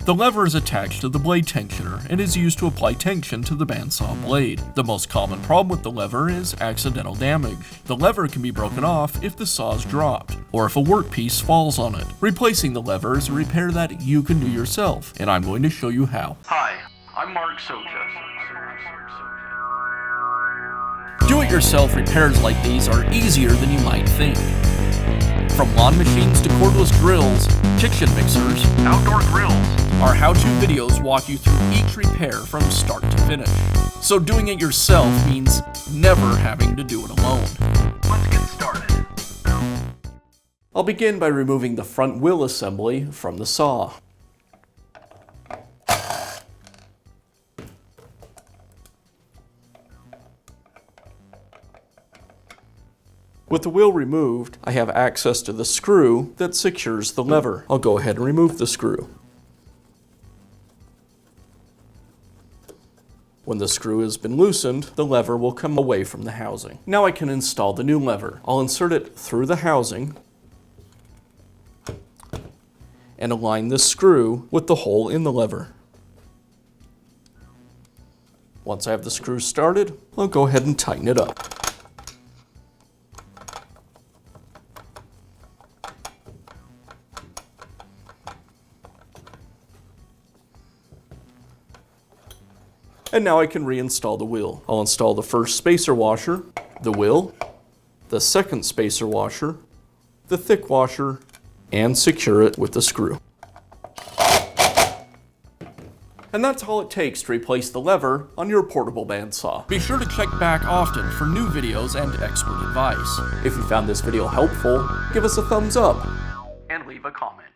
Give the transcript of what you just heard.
The lever is attached to the blade tensioner and is used to apply tension to the bandsaw blade. The most common problem with the lever is accidental damage. The lever can be broken off if the saw is dropped, or if a workpiece falls on it. Replacing the lever is a repair that you can do yourself, and I'm going to show you how. Hi, I'm Mark Socha. Do-it-yourself repairs like these are easier than you might think. From lawn machines to cordless drills, kitchen mixers, Outdoor grills. our how-to videos walk you through each repair from start to finish. So doing it yourself means never having to do it alone. Let's get started. I'll begin by removing the front wheel assembly from the saw. With the wheel removed, I have access to the screw that secures the lever. I'll go ahead and remove the screw. When the screw has been loosened, the lever will come away from the housing. Now I can install the new lever. I'll insert it through the housing and align this screw with the hole in the lever. Once I have the screw started, I'll go ahead and tighten it up. And now I can reinstall the wheel. I'll install the first spacer washer, the wheel, the second spacer washer, the thick washer, and secure it with the screw. And that's all it takes to replace the lever on your portable bandsaw. Be sure to check back often for new videos and expert advice. If you found this video helpful, give us a thumbs up And leave a comment.